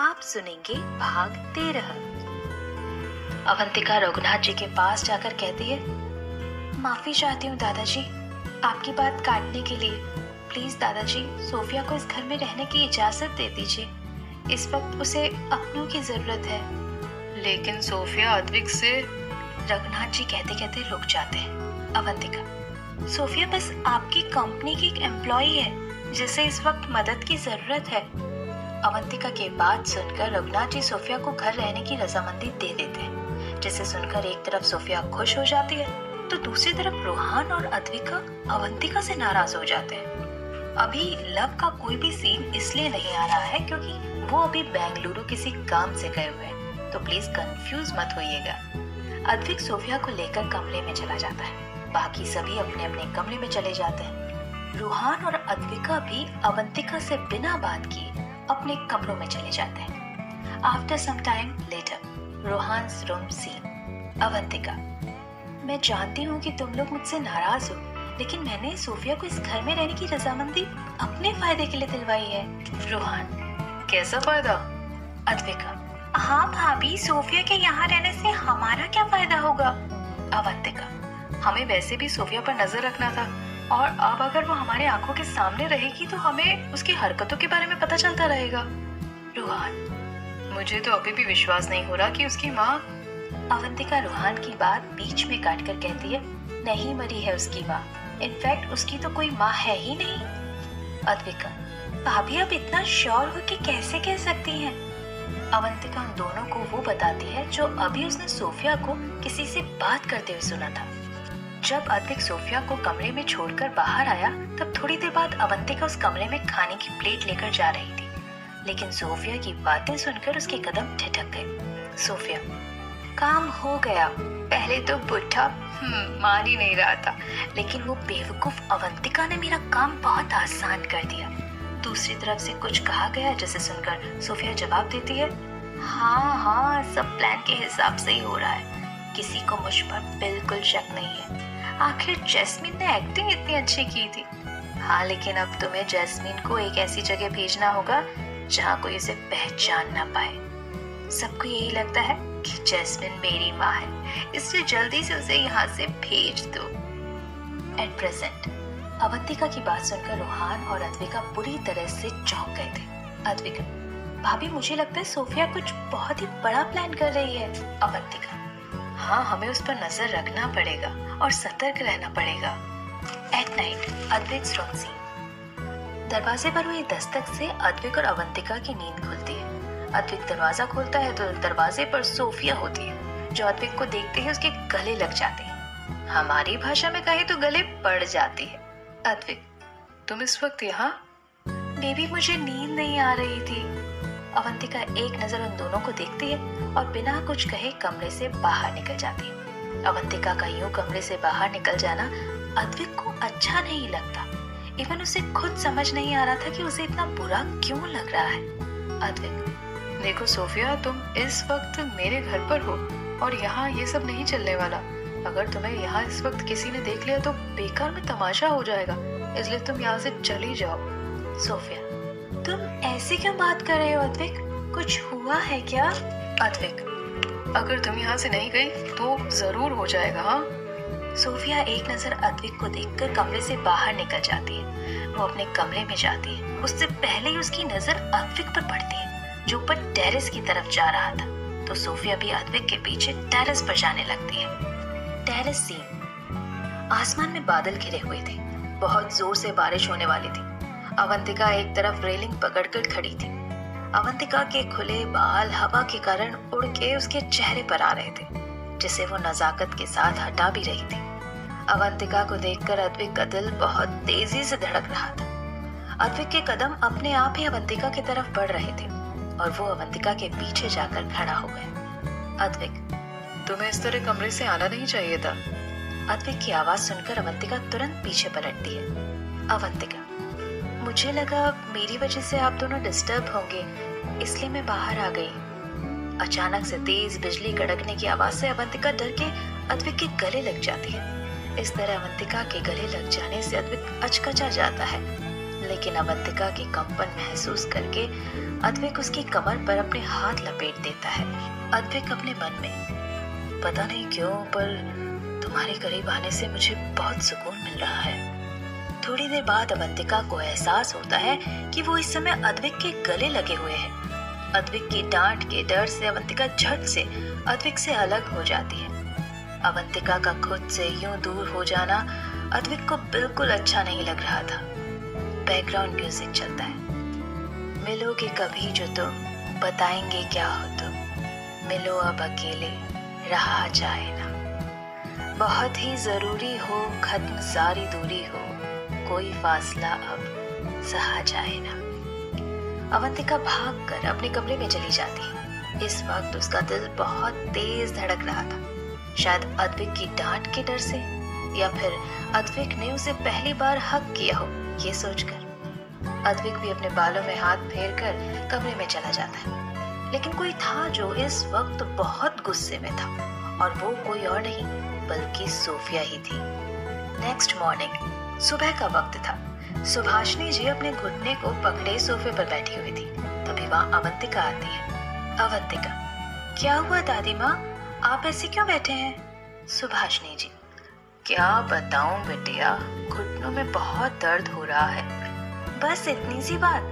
आप सुनेंगे भाग 13। अवंतिका रघुनाथ जी के पास जाकर कहती है, माफी चाहती हूँ दादाजी, आपकी बात काटने के लिए। प्लीज दादाजी, सोफिया को इस घर में रहने की इजाजत दे दीजिए। इस वक्त उसे अपनों की जरूरत है। लेकिन सोफिया अद्विक से। रघुनाथ जी कहते कहते रुक जाते हैं। अवंतिका, सोफिया बस आपकी कंपनी की एक एम्प्लॉई है जिसे इस वक्त मदद की जरूरत है। अवंतिका की बात सुनकर रघुनाथ जी सोफिया को घर रहने की रजामंदी दे देते हैं, जिसे सुनकर एक तरफ सोफिया खुश हो जाती है तो दूसरी तरफ रोहान और अद्विका अवंतिका से नाराज हो जाते हैं। अभी लव का कोई भी सीन इसलिए नहीं आ रहा है क्योंकि वो अभी बेंगलुरु किसी काम से गए हुए हैं, तो प्लीज कंफ्यूज मत होइएगा। अद्विक सोफिया को लेकर कमरे में चला जाता है, बाकी सभी अपने अपने कमरे में चले जाते हैं। रोहान और अद्विका भी अवंतिका से बिना बात किए अपने कमरों में चले जाते हैं। After some time later, Rohan's room scene. Avantika, मैं जानती हूँ कि तुम लोग मुझसे नाराज हो, लेकिन मैंने सोफिया को इस घर में रहने की रजामंदी अपने फायदे के लिए दिलवाई है। रोहान, कैसा फायदा? अद्विका, हाँ भाभी, सोफिया के यहाँ रहने से हमारा क्या फायदा होगा? अवंतिका, हमें वैसे भी सोफिया पर नजर रखना था, और अब अगर वो हमारे आंखों के सामने रहेगी तो हमें उसकी हरकतों के बारे में पता चलता रहेगा। रोहान, मुझे तो अभी भी विश्वास नहीं हो रहा कि उसकी माँ। अवंतिका रोहान की बात बीच में काट कर कहती है, नहीं मरी है उसकी माँ, इनफैक्ट उसकी तो कोई माँ है ही नहीं। अद्विका, भाभी आप इतना श्योर हो कि कैसे कह सकती हैं? अवंतिका उन दोनों को वो बताती है जो अभी उसने सोफिया को किसी से बात करते हुए सुना था। जब अद्विक सोफिया को कमरे में छोड़कर बाहर आया तब थोड़ी देर बाद अवंतिका उस कमरे में खाने की प्लेट लेकर जा रही थी, लेकिन सोफिया की बातें सुनकर उसके कदम ठिठक गए। सोफिया, काम हो गया। पहले तो बुढ़ा मान ही नहीं रहा था, लेकिन वो बेवकूफ अवंतिका ने मेरा काम बहुत आसान कर दिया। दूसरी तरफ से कुछ कहा गया जिसे सुनकर सोफिया जवाब देती है, हाँ हाँ, सब प्लान के हिसाब से ही हो रहा है, किसी को मुझ पर बिल्कुल शक नहीं है। आखिर जैस्मिन ने एक्टिंग इतनी अच्छी की थी। हाँ, लेकिन अब तुम्हें जैस्मिन को एक ऐसी जगह भेजना होगा जहाँ कोई उसे पहचान ना पाए। सबको यही लगता है कि जैस्मिन मेरी माँ है, इसलिए जल्दी से उसे यहाँ से भेज दो। एट प्रेजेंट, अवंतिका की बात सुनकर रोहान और अद्विका बुरी तरह से चौंक गए थे। अद्विका, भाभी मुझे लगता है सोफिया कुछ बहुत ही बड़ा प्लान कर रही है। अवंतिका, हाँ, हमें उस पर नजर रखना पड़ेगा और सतर्क रहना पड़ेगा। At night, Advik room scene. दरवाजे पर हुई दस्तक से अद्विक और अवंतिका की नींद खुलती है। अद्विक दरवाजा खोलता है तो दरवाजे पर सोफिया होती है, जो अद्विक को देखते ही उसके गले लग जाती है। हमारी भाषा में कहे तो गले पड़ जाती है। अद्विक, तुम इस वक्त यहाँ? बेबी, मुझे नींद नहीं आ रही थी। अवंतिका एक नजर उन दोनों को देखती है और बिना कुछ कहे कमरे से बाहर निकल जाती है। अवंतिका का यूं कमरे से बाहर निकल जाना अद्विक को अच्छा नहीं लगता। इवन उसे खुद समझ नहीं आ रहा था कि उसे इतना बुरा क्यों लग रहा है। अद्विक, देखो सोफिया, तुम इस वक्त मेरे घर पर हो और यहाँ ये सब नहीं चलने वाला। अगर तुम्हें यहाँ इस वक्त किसी ने देख लिया तो बेकार में तमाशा हो जाएगा, इसलिए तुम यहाँ से चली जाओ। सोफिया, तुम ऐसे क्यों बात कर रहे हो अद्विक? कुछ हुआ है क्या? अद्विक, अगर तुम यहाँ से नहीं गई तो जरूर हो जाएगा। हाँ। सोफिया एक नजर अद्विक को देखकर कमरे से बाहर निकल जाती है। वो अपने कमरे में जाती है, उससे पहले ही उसकी नजर अद्विक पर पड़ती है जो ऊपर टेरेस की तरफ जा रहा था, तो सोफिया भी अद्विक के पीछे टेरेस पर जाने लगती है। Terrace scene. आसमान में बादल घिरे हुए थे, बहुत जोर से बारिश होने वाली थी। अवंतिका एक तरफ रेलिंग पकड़कर खड़ी थी। अवंतिका के खुले बाल हवा के कारण उड़ के उसके चेहरे पर आ रहे थे, जिसे वो नजाकत के साथ हटा भी रही थी। अवंतिका को देखकर अद्विक का दिल बहुत तेजी से धड़क रहा था। अद्विक के कदम अपने आप ही अवंतिका की तरफ बढ़ रहे थे और वो अवंतिका के पीछे जाकर खड़ा हो गया। अद्विक, तुम्हें इस तरह कमरे से आना नहीं चाहिए था। अद्विक की आवाज सुनकर अवंतिका तुरंत पीछे पलटती है। अवंतिका, मुझे लगा मेरी वजह से आप दोनों डिस्टर्ब होंगे, इसलिए मैं बाहर आ गई। अचानक से तेज बिजली कड़कने की आवाज से अवंतिका डर के अद्विक के गले लग जाती है। इस तरह अवंतिका के गले लग जाने से अद्विक अचकचा जाता है। लेकिन अवंतिका की कंपन महसूस करके अद्विक उसकी कमर पर अपने हाथ लपेट देता है। अद्विक अपने मन में, पता नहीं क्यों पर तुम्हारे करीब आने से मुझे बहुत सुकून मिल रहा है। थोड़ी देर बाद अवंतिका को एहसास होता है कि वो इस समय अद्विक के गले लगे हुए हैं। अद्विक की डांट के डर से अवंतिका झट से अद्विक से अलग हो जाती है। अवंतिका का खुद से यूं दूर हो जाना अद्विक को बिल्कुल अच्छा नहीं लग रहा था। बैकग्राउंड म्यूजिक चलता है। मिलोगे कभी जो तुम, बताएंगे क्या हो तुम, मिलो अब अकेले, रहा जाए ना, बहुत ही जरूरी हो, खत्म सारी दूरी हो, कोई फासला अब सहा जाए ना। अवंतिका भागकर अपने कमरे में चली जाती है। इस वक्त उसका दिल बहुत तेज धड़क रहा था, शायद अद्विक की डांट के डर से, या फिर अद्विक ने उसे पहली बार हक किया हो, ये सोचकर। अद्विक भी अपने बालों में हाथ फेर कर कमरे में चला जाता है। लेकिन कोई था जो इस वक्त बहुत गुस्से में था, और वो कोई और नहीं बल्कि सोफिया ही थी। नेक्स्ट मॉर्निंग सुबह का वक्त था। सुभाषिनी जी अपने घुटने को पकड़े सोफे पर बैठी हुई थी। तभी वहाँ अवंतिका आती है। अवंतिका, क्या हुआ दादी माँ, आप ऐसे क्यों बैठे हैं? सुभाषिनी जी, क्या बताऊं बेटिया, घुटनों में बहुत दर्द हो रहा है। बस इतनी सी बात,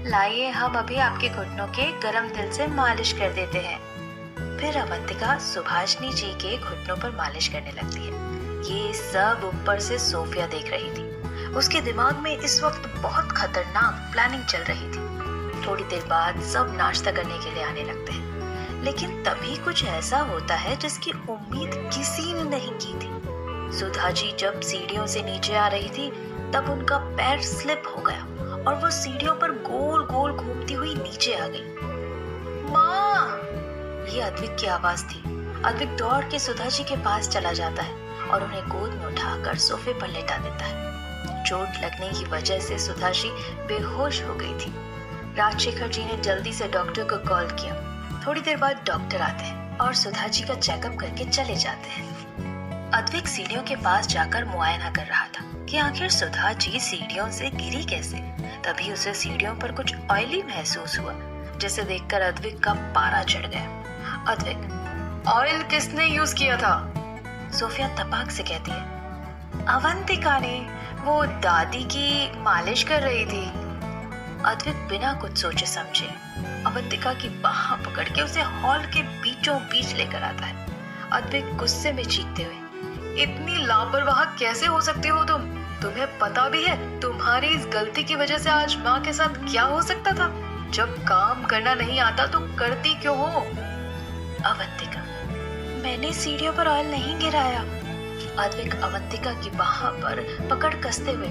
लाइए हम अभी आपके घुटनों के गरम तिल से मालिश कर देते हैं। फिर अवंतिका सुभाषिनी जी के घुटनों पर मालिश करने लगती है। ये सब ऊपर से सोफिया देख रही थी। उसके दिमाग में इस वक्त बहुत खतरनाक प्लानिंग चल रही थी। थोड़ी देर बाद सब नाश्ता करने के लिए आने लगते हैं, लेकिन तभी कुछ ऐसा होता है जिसकी उम्मीद किसी ने नहीं की थी। सुधा जी जब सीढ़ियों से नीचे आ रही थी तब उनका पैर स्लिप हो गया और वो सीढ़ियों पर गोल गोल घूमती हुई नीचे आ गई। माँ! ये अद्विक की आवाज थी। अद्विक दौड़ के सुधा जी के पास चला जाता है और उन्हें गोद में उठाकर सोफे पर लेटा देता है। चोट लगने की वजह से सुधा जी बेहोश हो गई थी। राजशेखर जी ने जल्दी से डॉक्टर को कॉल किया। थोड़ी देर बाद डॉक्टर आते हैं और सुधा जी का चेकअप करके चले जाते हैं। अद्विक सीढ़ियों के पास जाकर मुआयना कर रहा था कि आखिर सुधा जी सीढ़ियों से गिरी कैसे। तभी उसे सीढ़ियों पर कुछ ऑयली महसूस हुआ, जिसे देखकर अद्विक का पारा चढ़ गया। अद्विक, ऑयल किसने यूज किया था? सोफिया तपाक से कहती है। अवंतिका ने, वो दादी की मालिश कर रही थी। अद्विक बिना कुछ सोचे समझे अवंतिका की बाह पकड़ के उसे हॉल के बीचों बीच लेकर आता है। अद्विक गुस्से में चीखते हुए, इतनी लापरवाह कैसे हो सकती हो तुम? तुम्हें पता भी है तुम्हारी इस गलती की वजह से आज माँ के साथ क्या हो सकता था? जब काम करना नहीं आता तो करती क्यों हो? अवंतिका, मैंने सीढ़ियों पर ऑयल नहीं गिराया। अद्विक अवंतिका की बाह पर पकड़ कसते हुए,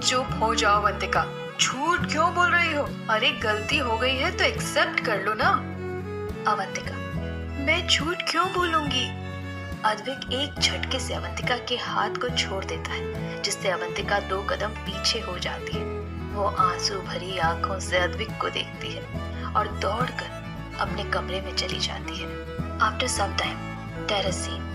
चुप हो जाओ अवंतिका, झूठ क्यों बोल रही हो? अरे गलती हो गई है तो एक्सेप्ट कर लो ना। अवंतिका, मैं झूठ क्यों बोलूंगी? अद्विक एक झटके से अवंतिका के हाथ को छोड़ देता है, जिससे अवंतिका 2 कदम पीछे हो जाती है। वो आंसू भरी आंखों से अद्विक को देखती है और दौड़कर अपने कमरे में चली जाती है। After some time, terrace scene.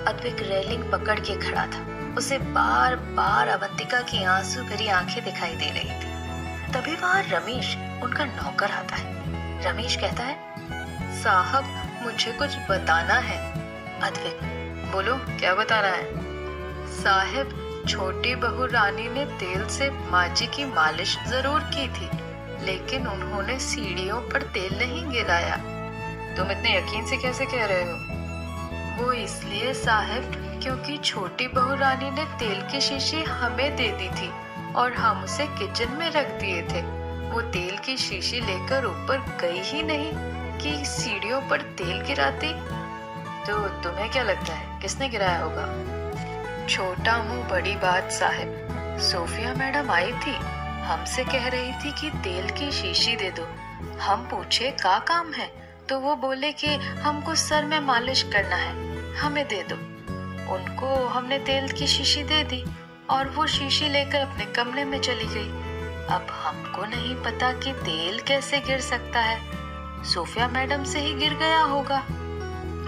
Advik railing पकड़ के खड़ा था। उसे बार बार अवंतिका की आंसू भरी आंखें दिखाई दे रही थी। तभी वहां रमेश, उनका नौकर, आता है। रमेश कहता है, साहब मुझे कुछ बताना है। अद्विक, बोलो क्या बताना है? साहब, छोटी बहू रानी ने तेल से माँ जी की मालिश जरूर की थी, लेकिन उन्होंने सीढ़ियों पर तेल नहीं गिराया। तुम इतने यकीन से कैसे कह रहे हो? वो इसलिए साहब क्योंकि छोटी बहू रानी ने तेल की शीशी हमें दे दी थी और हम उसे किचन में रख दिए थे। वो तेल की शीशी लेकर ऊपर गई ही नहीं कि सीढ़ियों पर तेल गिराती। तो तुम्हें क्या लगता है किसने गिराया होगा? छोटा मुंह बड़ी बात साहब। सोफिया मैडम आई थी, हमसे कह रही थी कि तेल की शीशी दे दो। हम पूछे का काम है, तो वो बोले कि हमको सर में मालिश करना है, हमें दे दो। उनको हमने तेल की शीशी दे दी और वो शीशी लेकर अपने कमरे में चली गई। अब हमको नहीं पता कि तेल कैसे गिर सकता है, सोफिया मैडम से ही गिर गया होगा।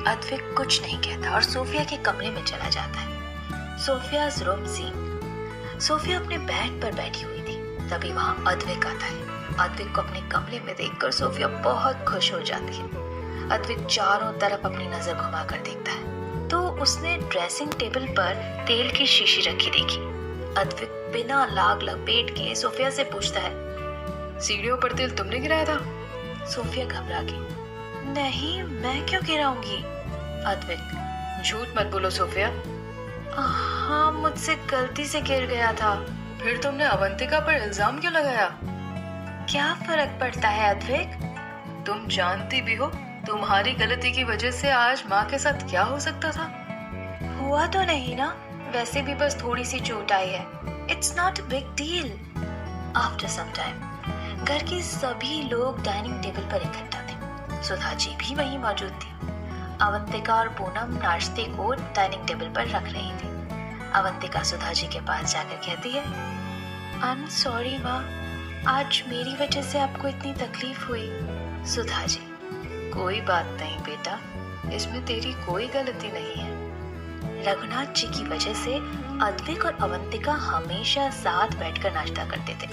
अद्विक कुछ नहीं कहता और सोफिया के कमरे में चला जाता है। सोफिया's रूम सीन। सोफिया अपने बेड पर बैठी हुई थी। तभी वहाँ अद्विक आता है। अद्विक को अपने कमरे में देखकर सोफिया बहुत खुश हो जाती है। अद्विक चारों तरफ अपनी नजर घुमाकर देखता है तो उसने ड्रेसिंग टेबल पर तेल की शीशी रखी देखी। अद्विक बिना लाग लपेट के सोफिया से पूछता है, सीढ़ियों पर तेल तुमने गिराया था? सोफिया घबरा गई, नहीं मैं क्यों गिराऊंगी। अद्विक, झूठ मत बोलो सोफिया। हाँ मुझसे गलती से गिर गया था। फिर तुमने अवंतिका पर इल्जाम क्यों लगाया? क्या फर्क पड़ता है अद्विक? तुम जानती भी हो तुम्हारी गलती की वजह से आज माँ के साथ क्या हो सकता था। हुआ तो नहीं ना, वैसे भी बस थोड़ी सी चोट आई है। It's not a big deal. After some time घर के सभी लोग डाइनिंग टेबल पर इकट्ठा थे। सुधा जी भी वहीं मौजूद थी। अवंतिका और पूनम नाश्ते को डाइनिंग टेबल पर रख रही थी। अवंतिका सुधा जी के पास जाकर कहती है, आई एम सॉरी माँ, आज मेरी वजह से आपको इतनी तकलीफ हुई। सुधा जी, कोई बात नहीं बेटा, इसमें तेरी कोई गलती नहीं है। रघुनाथ जी की वजह से अद्विक और अवंतिका हमेशा साथ बैठकर नाश्ता करते थे,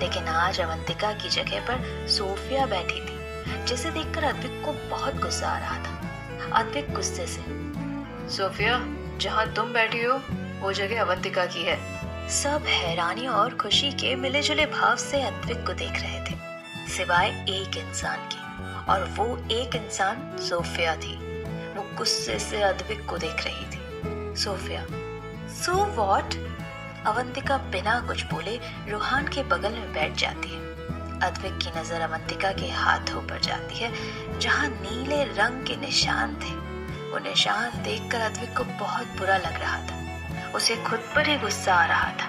लेकिन आज अवंतिका की जगह पर सोफिया बैठी थी, जिसे देखकर अद्विक को बहुत गुस्सा आ रहा था। अद्विक गुस्से से, सोफिया, जहाँ तुम बैठी हो वो जगह अवंतिका की है। सब हैरानी और खुशी के मिले जुले भाव से अद्विक को देख रहे थे, सिवाय एक इंसान की, और वो एक इंसान सोफिया थी। वो गुस्से से अद्विक को देख रही थी। Sophia, so what? अवंतिका बिना कुछ बोले रूहान के बगल में बैठ जाती है। अद्विक की नजर अवंतिका के हाथों पर जाती है, जहां नीले रंग के निशान थे। वो निशान देखकर अद्विक को बहुत बुरा लग रहा था। उसे खुद पर ही गुस्सा आ रहा था।